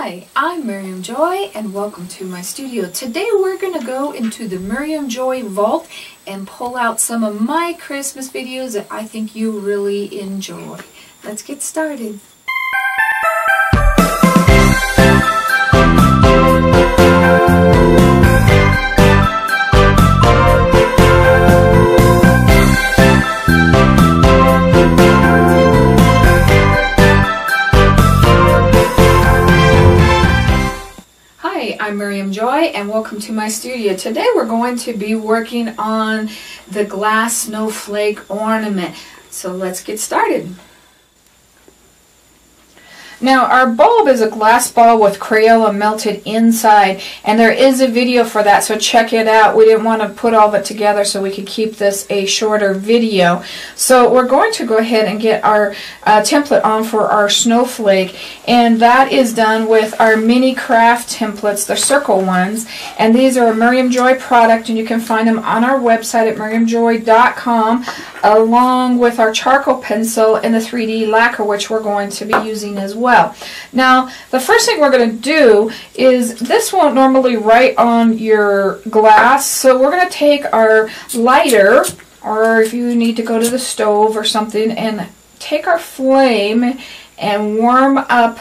Hi, I'm Miriam Joy and welcome to my studio. Today we're going to go into the Miriam Joy vault and pull out some of my Christmas videos that I think you really enjoy. Let's get started. I'm Miriam Joy and welcome to my studio. Today we're going to be working on the Glass Snowflake Ornament. So let's get started. Now our bulb is a glass ball with Crayola melted inside, and there is a video for that, so check it out. We didn't want to put all of it together so we could keep this a shorter video. So we're going to go ahead and get our template on for our snowflake, and that is done with our mini craft templates, the circle ones, and these are a Miriam Joy product, and you can find them on our website at miriamjoy.com, along with our charcoal pencil and the 3D lacquer, which we're going to be using as well. Now, the first thing we're going to do is, this won't normally write on your glass, so we're going to take our lighter, or if you need to go to the stove or something, and take our flame and warm up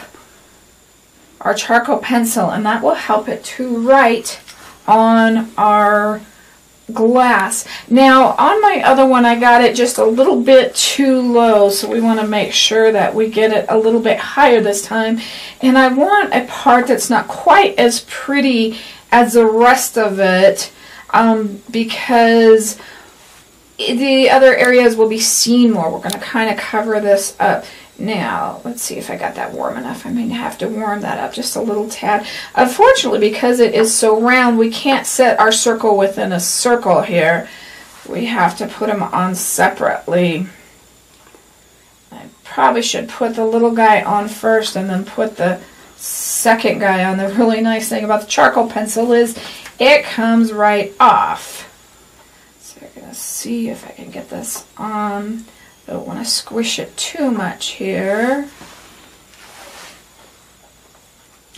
our charcoal pencil, and that will help it to write on our glass. Now on my other one I got it just a little bit too low, so we want to make sure that we get it a little bit higher this time, and I want a part that's not quite as pretty as the rest of it, because the other areas will be seen more. We're going to kind of cover this up. Now, let's see if I got that warm enough. I may have to warm that up just a little tad. Unfortunately, because it is so round, we can't set our circle within a circle here. We have to put them on separately. I probably should put the little guy on first and then put the second guy on. The really nice thing about the charcoal pencil is it comes right off. So we're going to see if I can get this on. Don't want to squish it too much here.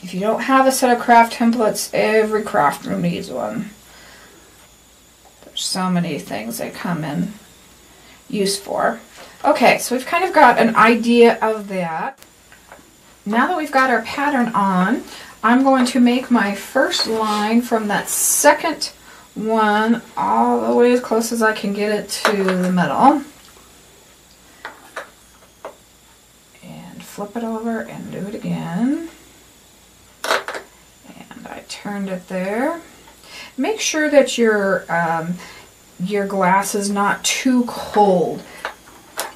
If you don't have a set of craft templates, every craft room needs one. There's so many things they come in use for. Okay, so we've kind of got an idea of that. Now that we've got our pattern on, I'm going to make my first line from that second one all the way as close as I can get it to the middle. Flip it over and do it again. And I turned it there. Make sure that your glass is not too cold.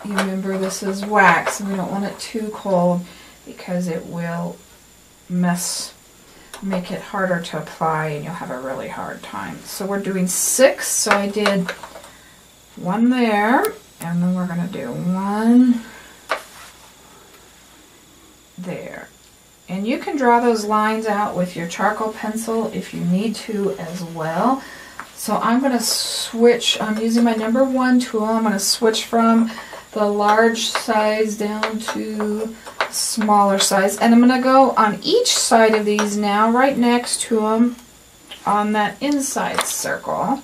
You remember this is wax and we don't want it too cold because it will make it harder to apply and you'll have a really hard time. So we're doing 6, so I did 1 there, and then we're going to do 1 there. And you can draw those lines out with your charcoal pencil if you need to as well. So I'm going to switch, I'm using my number 1 tool, I'm going to switch from the large size down to smaller size, and I'm going to go on each side of these now, right next to them on that inside circle.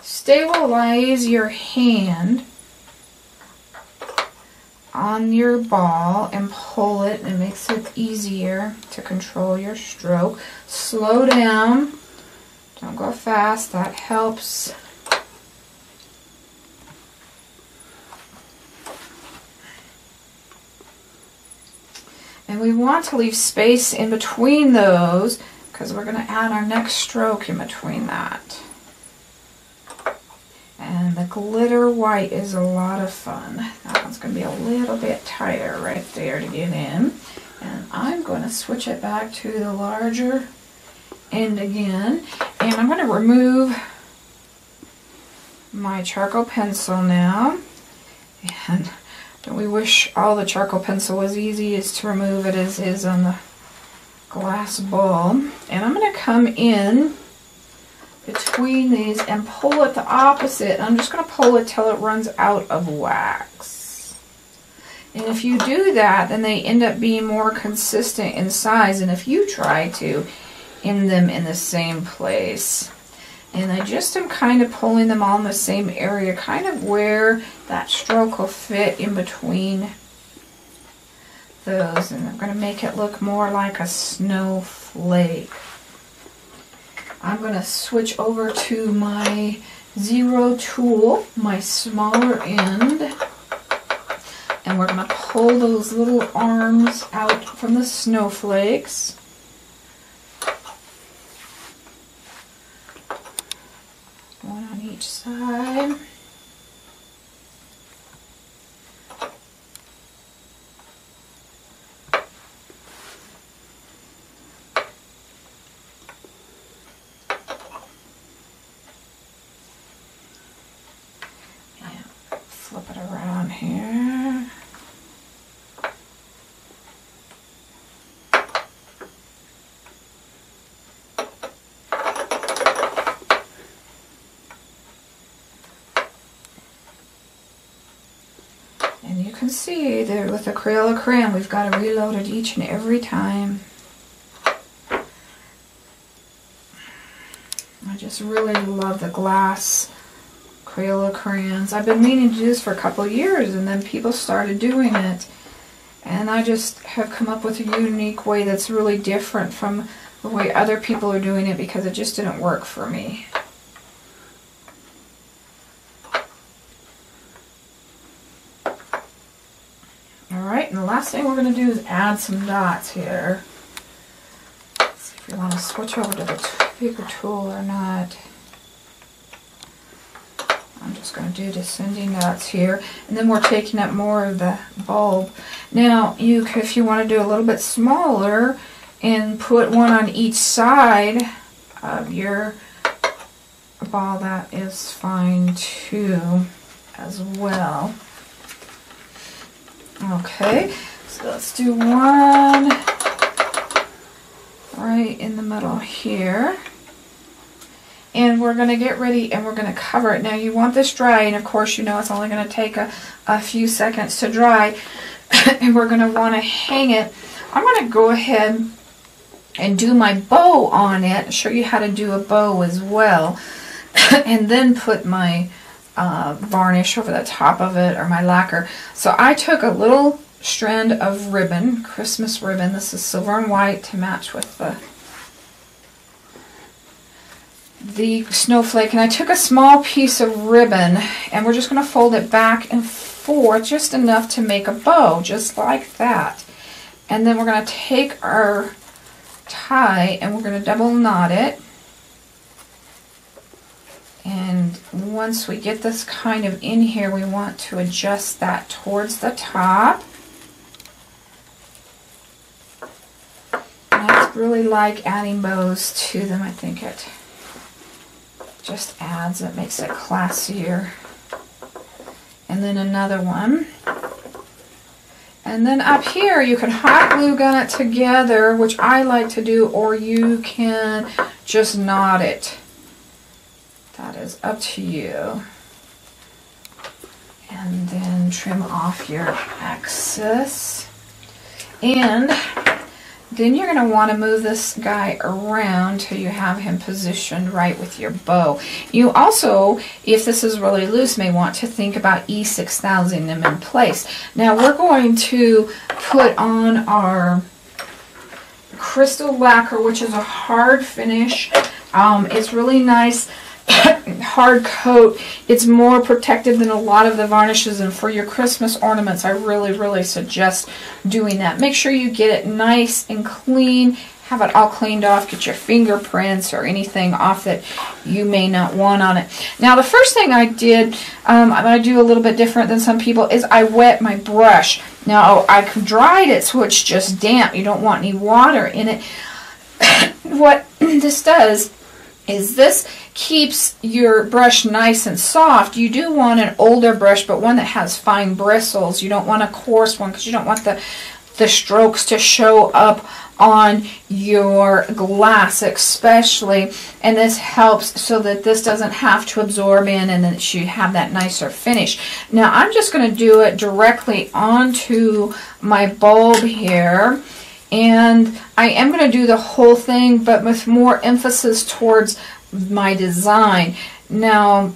Stabilize your hand on your ball and pull it. It makes it easier to control your stroke. Slow down. Don't go fast. That helps. And we want to leave space in between those because we're going to add our next stroke in between that. And the glitter white is a lot of fun. That one's going to be a little bit tighter right there to get in. And I'm going to switch it back to the larger end again. And I'm going to remove my charcoal pencil now. And don't we wish all the charcoal pencil was easy as to remove it as is on the glass bulb. And I'm going to come in between these and pull it the opposite. I'm just going to pull it till it runs out of wax. And if you do that, then they end up being more consistent in size than if you try to end them in the same place. And I just am kind of pulling them all in the same area, kind of where that stroke will fit in between those. And I'm going to make it look more like a snowflake. I'm going to switch over to my 0 tool, my smaller end. And we're going to pull those little arms out from the snowflakes. One on each side. And flip it around here. And you can see there with the Crayola crayon, we've got to reload it each and every time. I just really love the glass Crayola crayons. I've been meaning to do this for a couple of years, and then people started doing it. And I just have come up with a unique way that's really different from the way other people are doing it, because it just didn't work for me. Alright, and the last thing we're going to do is add some dots here. Let's see if we want to switch over to the bigger tool or not. I'm just going to do descending dots here, and then we're taking up more of the bulb. Now, if you want to do a little bit smaller and put one on each side of your ball, that is fine too as well. Okay, so let's do one right in the middle here. And we're going to get ready and we're going to cover it. Now you want this dry, and of course you know it's only going to take a few seconds to dry. And we're going to want to hang it. I'm going to go ahead and do my bow on it, show you how to do a bow as well. And then put my varnish over the top of it, or my lacquer. So I took a little strand of ribbon, Christmas ribbon. This is silver and white to match with the snowflake, and I took a small piece of ribbon, and we're just going to fold it back and forth just enough to make a bow, just like that. And then we're going to take our tie and we're going to double knot it. And once we get this kind of in here, we want to adjust that towards the top. And I really like adding bows to them. I think it just adds, it makes it classier. And then another one. And then up here you can hot glue gun it together, which I like to do, or you can just knot it. That is up to you. And then trim off your excess. And then you're going to want to move this guy around till you have him positioned right with your bow. You also, if this is really loose, may want to think about E6000 them in place. Now we're going to put on our crystal lacquer, which is a hard finish. It's really nice. Hard coat. It's more protective than a lot of the varnishes, and for your Christmas ornaments I really suggest doing that. Make sure you get it nice and clean, have it all cleaned off, get your fingerprints or anything off that you may not want on it. Now the first thing I did, I'm going to do a little bit different than some people, is I wet my brush. Now I dried it so it's just damp, you don't want any water in it. What this does is this keeps your brush nice and soft. You do want an older brush, but one that has fine bristles. You don't want a coarse one because you don't want the the strokes to show up on your glass especially, and this helps so that this doesn't have to absorb in and that you have that nicer finish. Now I'm just going to do it directly onto my bulb here, and I am going to do the whole thing but with more emphasis towards my design. Now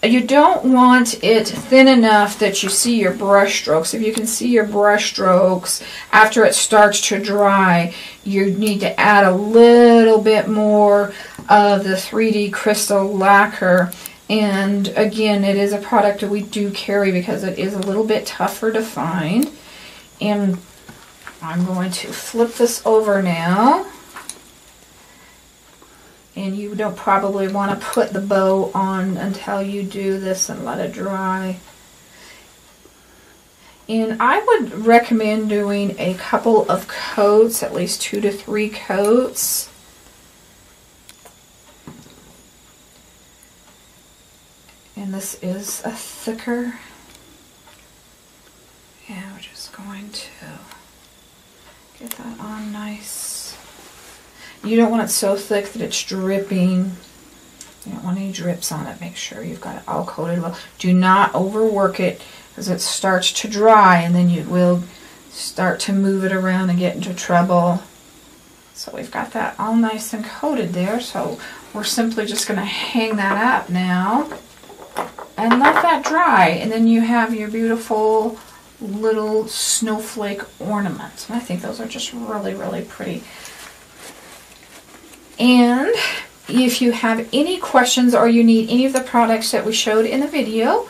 you don't want it thin enough that you see your brush strokes. If you can see your brush strokes after it starts to dry, you need to add a little bit more of the 3D crystal lacquer. And again, it is a product that we do carry because it is a little bit tougher to find. And I'm going to flip this over now. And you don't probably want to put the bow on until you do this and let it dry. And I would recommend doing a couple of coats, at least 2 to 3 coats. And this is a thicker. Yeah, we're just going to get that on nice. You don't want it so thick that it's dripping. You don't want any drips on it. Make sure you've got it all coated well. Do not overwork it because it starts to dry and then you will start to move it around and get into trouble. So we've got that all nice and coated there. So we're simply just going to hang that up now and let that dry. And then you have your beautiful little snowflake ornaments. And I think those are just really, really pretty. And if you have any questions or you need any of the products that we showed in the video,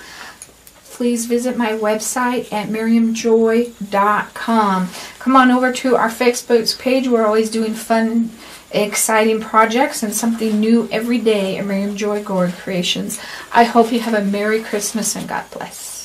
please visit my website at miriamjoy.com. Come on over to our Facebook page. We're always doing fun, exciting projects and something new every day at Miriam Joy Gourd Creations. I hope you have a Merry Christmas and God bless.